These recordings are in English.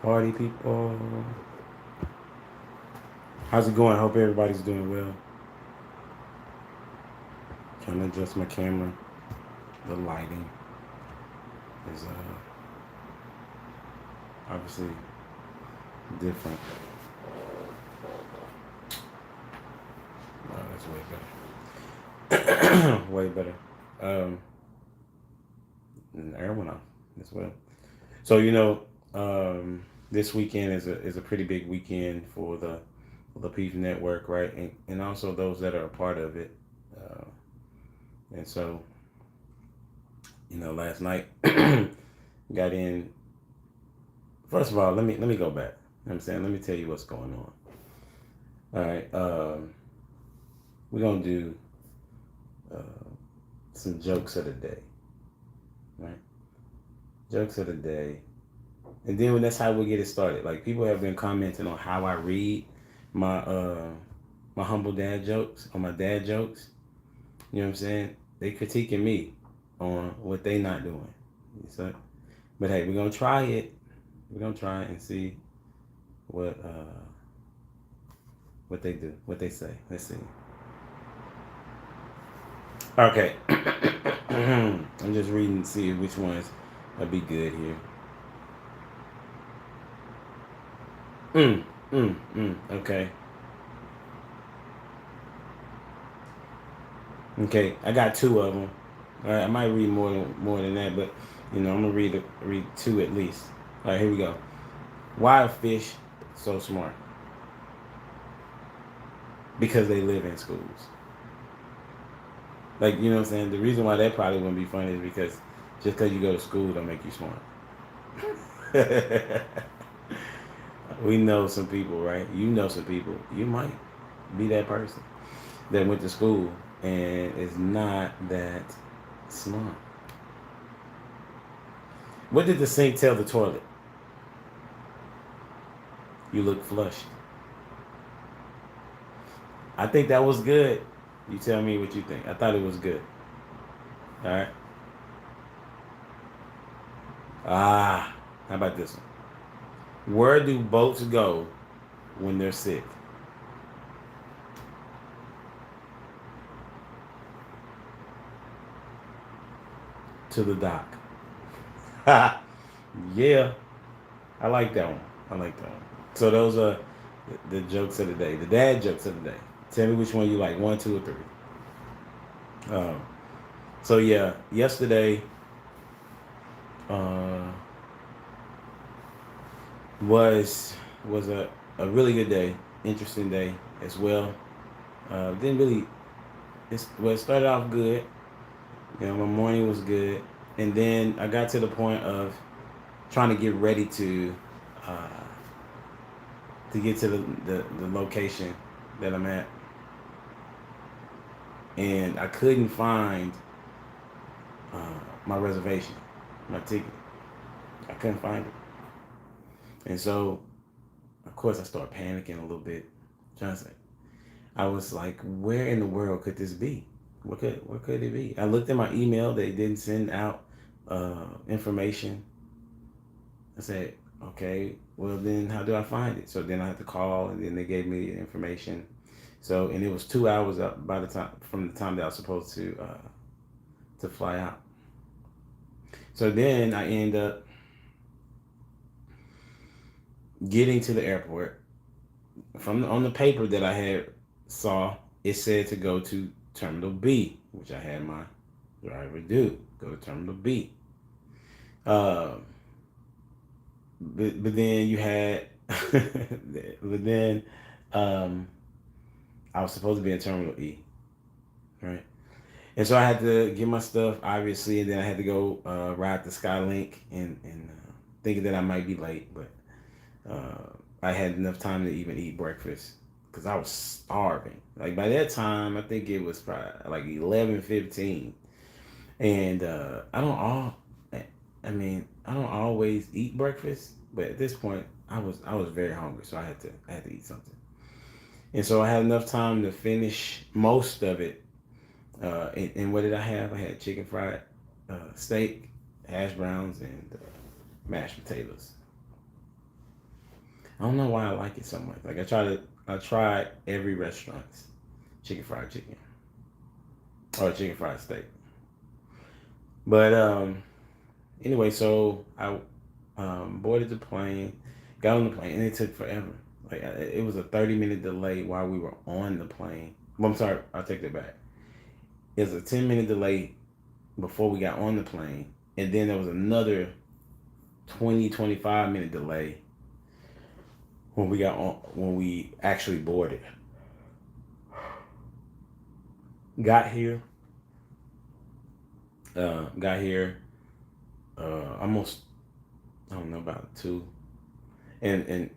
Party people. How's it going? I hope everybody's doing well. Trying to adjust my camera. The lighting is obviously different. Oh, that's way better. Way better. Um, and the air went off as well. So this weekend is a pretty big weekend for the Lapeef Network, right? And also those that are a part of it. Uh, and so last night got in. First of all, let me go back. You know what I'm saying, let me tell you what's going on. All right, we're gonna do uh, some jokes of the day, right? Jokes of the day, and then that's how we get it started. Like people have been commenting on how I read my my humble dad jokes or my dad jokes. You know what I'm saying? They critiquing me on what they not doing. So, but hey, we're gonna try it. We're gonna try it and see what uh what they do, what they say. Let's see. Okay. I'm just reading to see which ones will be good here. Okay. Okay. I got two of them. All right. I might read more than that, but I'm gonna read two at least. All right. Here we go. Why are fish so smart? Because they live in schools. Like what I'm saying. The reason why that probably wouldn't be funny is because just because you go to school don't make you smart. We know some people, right? You know some people. You might be that person that went to school and is not that smart. What did the sink tell the toilet? You look flushed. I think that was good. You tell me what you think. I thought it was good. All right. Ah, how about this one? Where do boats go when they're sick? To the dock. Yeah, I like that one. I like that one. So those are the jokes of the day, the dad jokes of the day. Tell me which one you like, one, two, or three. Um, so yeah, yesterday uh, was a really good day, interesting day as well. Didn't really. It started off good. My morning was good, and then I got to the point of trying to get ready uh, to get to the location that I'm at, and I couldn't find my reservation, my ticket. I couldn't find it, and so of course I started panicking a little bit. Trying to say, I was like, where in the world could this be? What could it be? I looked at my email. They didn't send out information. I said, okay, well then how do I find it? So then I had to call, and then they gave me the information. So and it was 2 hours up by the time from the time that I was supposed to fly out. So then I end up getting to the airport. From on the paper that I had saw, it said to go to Terminal B, which I had my driver do. Go to Terminal B. Uh, but then you had, but then um, I was supposed to be in Terminal E, right? And so I had to get my stuff, obviously, and then I had to go ride the Skylink and thinking that I might be late, but I had enough time to even eat breakfast because I was starving. Like by that time, I think it was probably like 11:15, and I don't always eat breakfast, but at this point, I was very hungry, so I had to eat something, and so I had enough time to finish most of it. And what did I have? I had chicken fried steak, hash browns, and mashed potatoes. I don't know why I like it so much. Like I tried every restaurant's chicken fried chicken or chicken fried steak. But anyway, so I boarded the plane, got on the plane, and it took forever. Like it was a 30-minute delay while we were on the plane. Well, I'm sorry, I'll take that back. It was a 10-minute delay before we got on the plane, and then there was another 25-minute delay when we actually boarded. Got here, got here, almost, I don't know, about two, and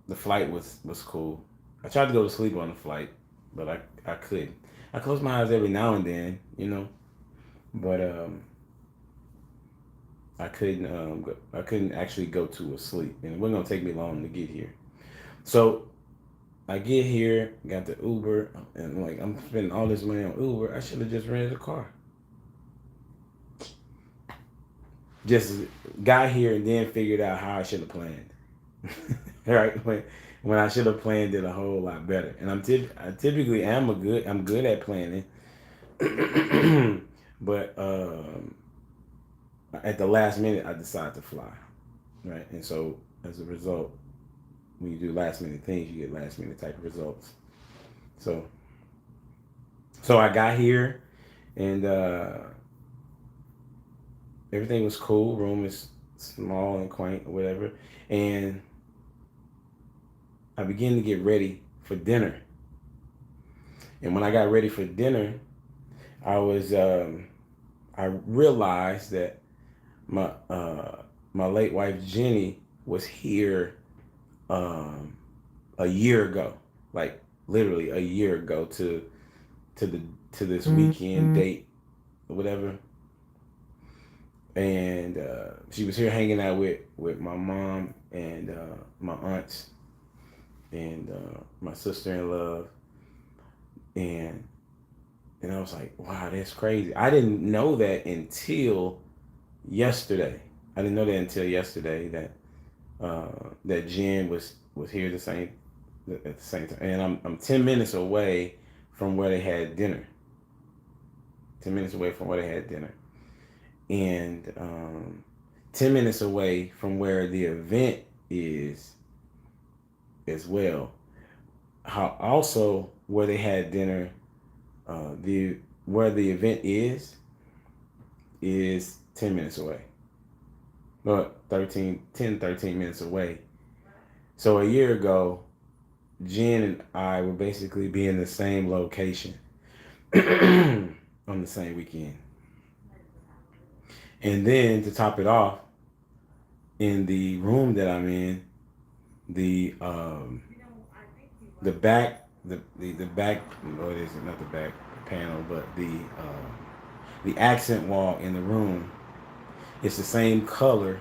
the flight was cool. I tried to go to sleep on the flight, but I couldn't. I close my eyes every now and then, but I couldn't actually go to a sleep, and it wasn't gonna take me long to get here. So I get here, got the Uber, and like I'm spending all this money on Uber. I should have just rented a car. Just got here and then figured out how I should have planned. Right, when I should have planned it a whole lot better. And I typically I'm good at planning, but at the last minute I decide to fly, right? And so as a result, when you do last minute things, you get last minute type of results. So I got here, and everything was cool. Room is small and quaint or whatever, and I began to get ready for dinner. And when I got ready for dinner, I realized that my late wife Jenny was here a year ago, like literally a year ago to this weekend date or whatever. And she was here hanging out with my mom and my aunts and my sister-in-law, and I was like, wow, that's crazy. I didn't know that until yesterday. That that Jen was here at the same time, and I'm 10 minutes away from where they had dinner. 10 minutes away from where they had dinner, and 10 minutes away from where the event is as well. How also where they had dinner, where the event is 10 minutes away. No, 13 minutes away. So a year ago, Jen and I would basically be in the same location on the same weekend. And then to top it off, in the room that I'm in, the back, the back, what is it? Not the back panel, but the accent wall in the room. It's the same color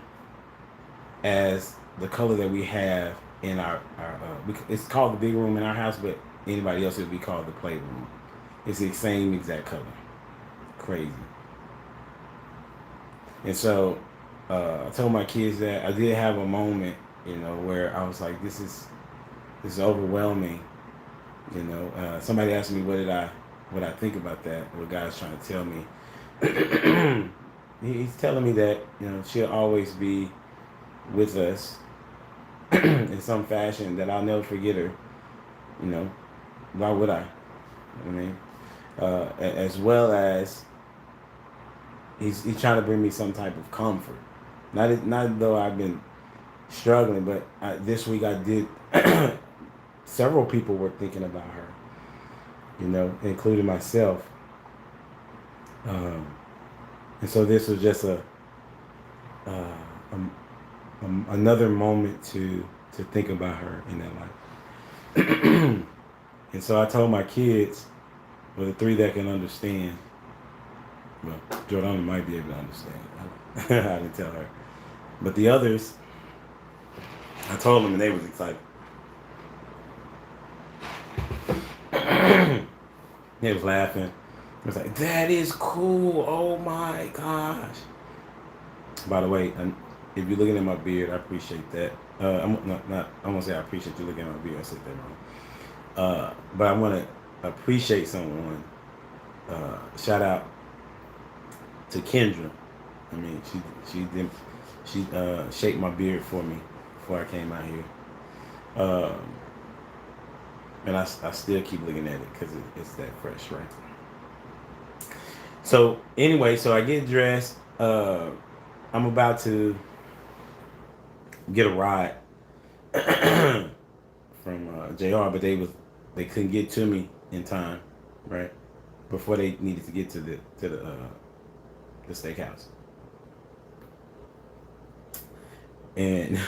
as the color that we have in our it's called the big room in our house, but anybody else it would be called the playroom. It's the same exact color. Crazy. And so I told my kids that I did have a moment, where I was like, this is overwhelming. Somebody asked me what I think about that. What God's trying to tell me. He's telling me that she'll always be with us in some fashion, that I'll never forget her. Why would I? I mean, as well as he's trying to bring me some type of comfort. Not though I've been struggling, but this week I did. Several people were thinking about her, including myself. And so this was just another moment to think about her in that life. And so I told my kids, well, the three that can understand, well, Jordana might be able to understand. I didn't tell her. But the others, I told them and they was excited. They was laughing. I was like, that is cool. Oh my gosh. By the way, If you're looking at my beard, I appreciate that. I'm not. I won't say I appreciate you looking at my beard. I said that wrong. But I want to appreciate someone. Shout out to Kendra. I mean, she shaped my beard for me before I came out here. Um, and I still keep looking at it because it's that fresh, right? So anyway, so I get dressed. I'm about to get a ride from JR, but they couldn't get to me in time, right? Before they needed to get to the steakhouse. And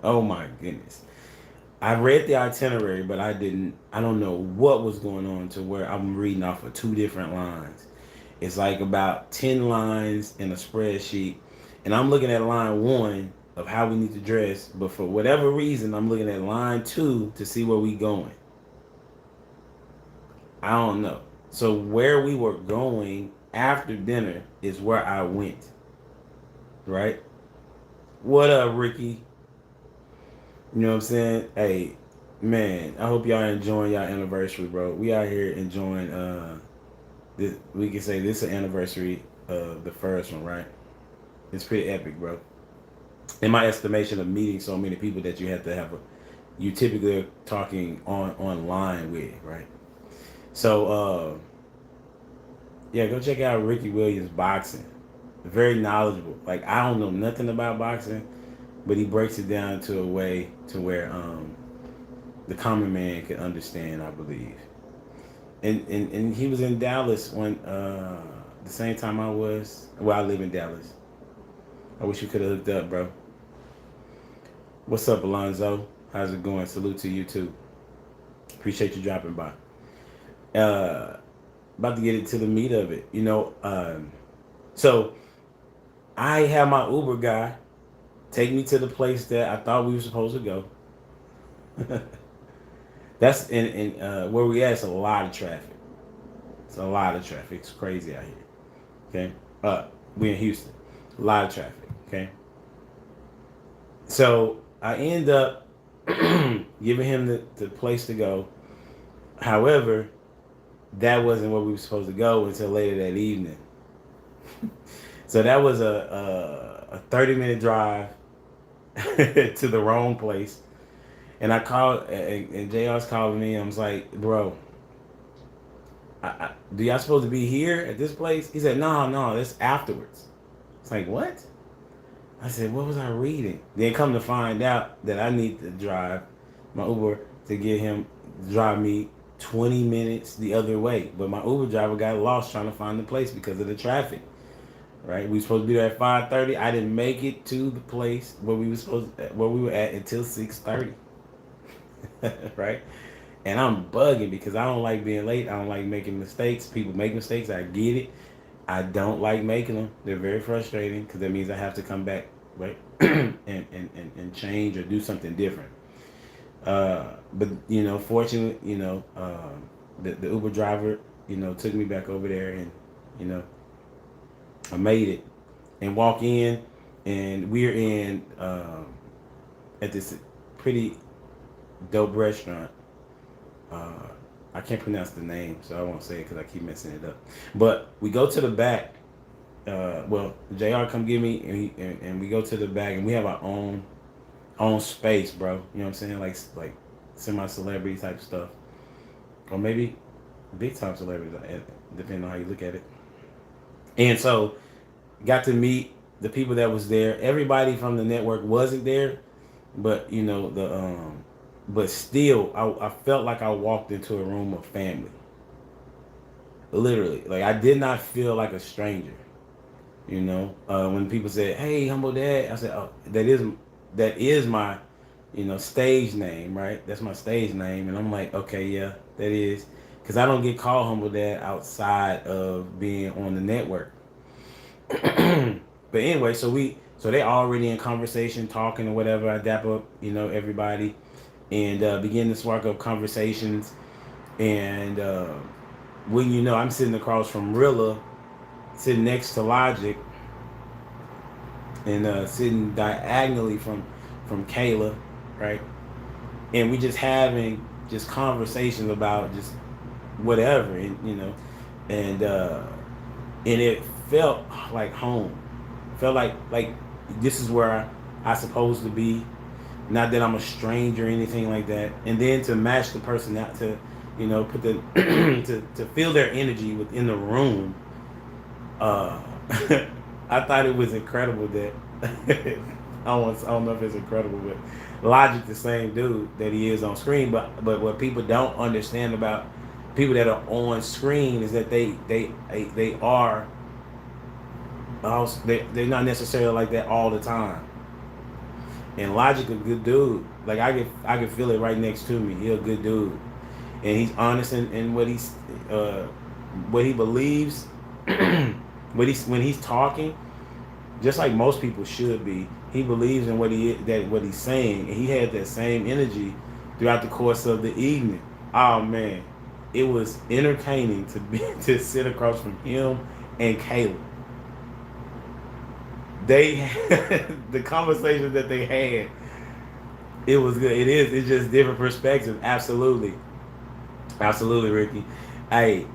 oh my goodness, I read the itinerary, but I don't know what was going on to where I'm reading off of two different lines. It's like about 10 lines in a spreadsheet, and I'm looking at line one of how we need to dress, but for whatever reason, I'm looking at line two to see where we going. I don't know. So where we were going after dinner is where I went. Right? What up, Ricky? You know what I'm saying? Hey, man, I hope y'all enjoying y'all anniversary, bro. We out here enjoying this, we can say this is an anniversary of the first one, right? It's pretty epic, bro. In my estimation of meeting so many people that you have to have you typically are talking online with, right? So yeah, go check out Ricky Williams boxing. Very knowledgeable. Like I don't know nothing about boxing, but he breaks it down to a way to where the common man can understand, I believe. And he was in Dallas when the same time I was. Well, I live in Dallas. I wish we could have hooked up, bro. What's up, Alonzo? How's it going? Salute to you too. Appreciate you dropping by. About to get into the meat of it. So I had my Uber guy take me to the place that I thought we were supposed to go. That's in where we at. It's a lot of traffic. It's a lot of traffic. It's crazy out here. Okay. We in Houston. A lot of traffic. Okay. So I end up giving him the place to go. However, that wasn't where we were supposed to go until later that evening. So that was a 30-minute drive to the wrong place. And I called, and JR's calling me. I was like, bro, do y'all supposed to be here at this place? He said, no, that's afterwards. It's like, what? I said, what was I reading? Then come to find out that I need to drive my Uber to get him, drive me 20 minutes the other way. But my Uber driver got lost trying to find the place because of the traffic. Right? We were supposed to be there at 5:30. I didn't make it to the place where we were at until 6:30. Right? And I'm bugging because I don't like being late. I don't like making mistakes. People make mistakes. I get it. I don't like making them. They're very frustrating because that means I have to come back, right? and change or do something different. But fortunately, the Uber driver, took me back over there, and I made it and walk in, and we're in at this pretty dope restaurant. I can't pronounce the name, so I won't say it because I keep messing it up. But we go to the back. JR come get me, and we go to the back, and we have our own space, bro. You know what I'm saying? Like semi-celebrity type stuff, or maybe big time celebrities, depending on how you look at it. And so, got to meet the people that was there. Everybody from the network wasn't there, but but still, I felt like I walked into a room of family. Literally, like I did not feel like a stranger. When people said, "Hey, Humble Dad," I said, "Oh, that is my, stage name, right? That's my stage name." And I'm like, "Okay, yeah, that is," because I don't get called Humble Dad outside of being on the network. But anyway, so they already in conversation, talking or whatever. I dap up, everybody, and begin to spark up conversations. And when I'm sitting across from Rilla, sitting next to Logic, and sitting diagonally from Kayla, right? And we just having just conversations about just whatever, and and it felt like home. Felt like this is where I supposed to be. Not that I'm a stranger or anything like that. And then to match the person out to, put the to feel their energy within the room. Uh, I thought it was incredible that I don't know if it's incredible, but Logic the same dude that he is on screen. But what people don't understand about people that are on screen is that they are also, they're not necessarily like that all the time. And Logic a good dude. Like I can feel it right next to me. He a good dude, and he's honest in uh, what he believes. When he's talking, just like most people should be, he believes in what he's saying, and he had that same energy throughout the course of the evening. Oh man, it was entertaining to be to sit across from him and Caleb. They the conversation that they had, it was good. It's just different perspectives. Absolutely, absolutely, Ricky. Hey,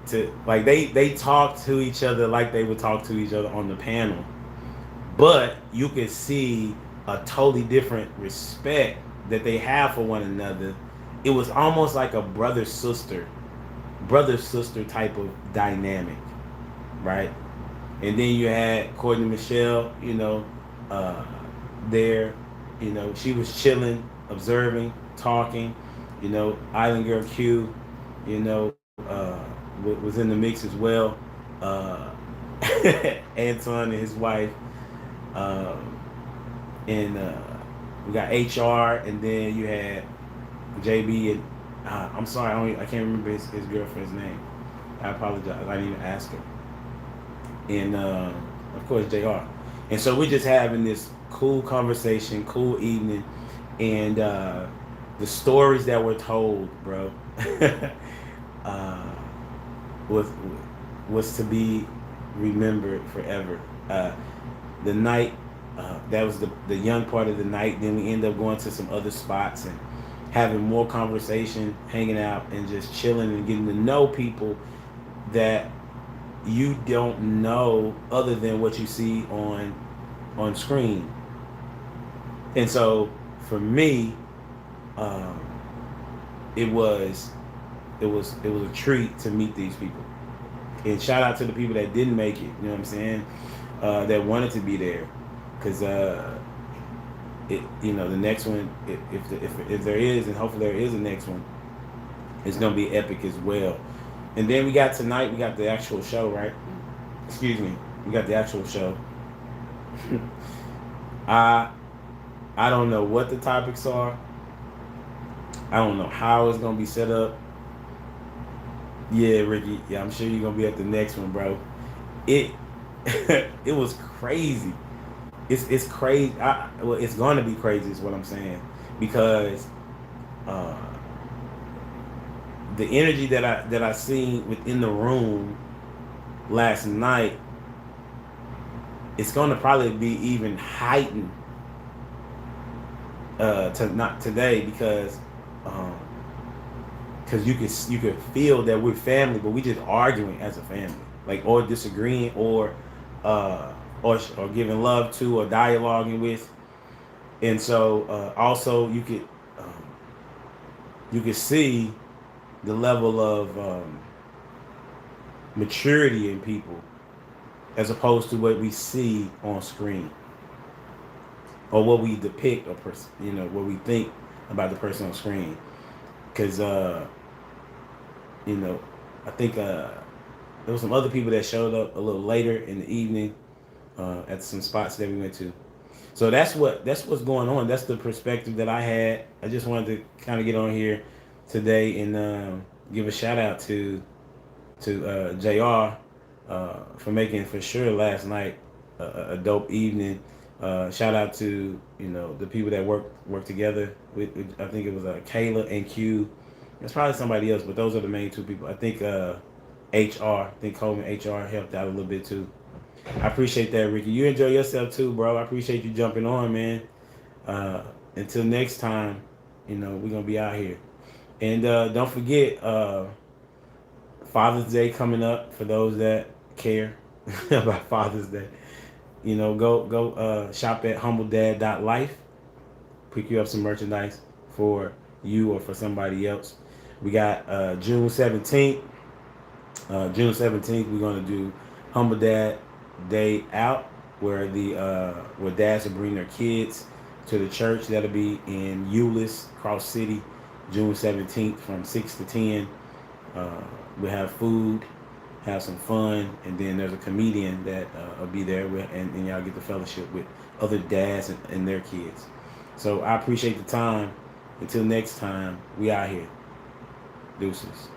to like they talk to each other like they would talk to each other on the panel, but you can see a totally different respect that they have for one another. It was almost like a brother sister type of dynamic, right? And then you had Courtney Michelle, uh, there. She was chilling, observing, talking. Island Girl Q, you know, was in the mix as well. Uh, Anton and his wife, um, and we got HR, and then you had JB and I'm sorry, I can't remember his girlfriend's name. I apologize. I didn't even ask her. And of course JR. And so we're just having this cool conversation, cool evening, and the stories that were told, bro, uh, was was to be remembered forever. The night, that was the young part of the night. Then we end up going to some other spots and having more conversation, hanging out, and just chilling and getting to know people that you don't know other than what you see on screen. And so for me, um, it was it was a treat to meet these people. And shout out to the people that didn't make it. You know what I'm saying? That wanted to be there, because the next one, if there is, and hopefully there is a next one, it's gonna be epic as well. And then we got tonight. We got the actual show, right? Excuse me. We got the actual show. I I don't know what the topics are. I don't know how it's gonna be set up. Yeah, Ricky. Yeah, I'm sure you're gonna be at the next one, bro. It it was crazy. It's crazy. Well, it's gonna be crazy, is what I'm saying, because uh, the energy that I seen within the room last night, it's gonna probably be even heightened to not today, because um, you could feel that we're family, but we just arguing as a family, like, or disagreeing, uh, or giving love to, or dialoguing with. And so also you could see the level of maturity in people, as opposed to what we see on screen, or what we depict, or what we think about the person on screen. Because you know, I think there was some other people that showed up a little later in the evening at some spots that we went to. So that's what's going on. That's the perspective that I had. I just wanted to kind of get on here today and give a shout out to Jr. For making, for sure, last night a dope evening. Shout out to the people that work together with I think it was Kayla and Q. It's probably somebody else, but those are the main two people. I think HR. I think Coleman HR helped out a little bit too. I appreciate that, Ricky. You enjoy yourself too, bro. I appreciate you jumping on, man. Until next time, we're gonna be out here. And don't forget, Father's Day coming up for those that care about Father's Day. Go shop at humbledad.life. Pick you up some merchandise for you or for somebody else. We got June 17th. June 17th, we're gonna do Humble Dad Day Out, where dads will bring their kids to the church. That'll be in Euless, Cross City, June 17th from 6 to 10. We have food, have some fun, and then there's a comedian that will be there, and y'all get the fellowship with other dads and their kids. So I appreciate the time. Until next time, we out here. Deuces.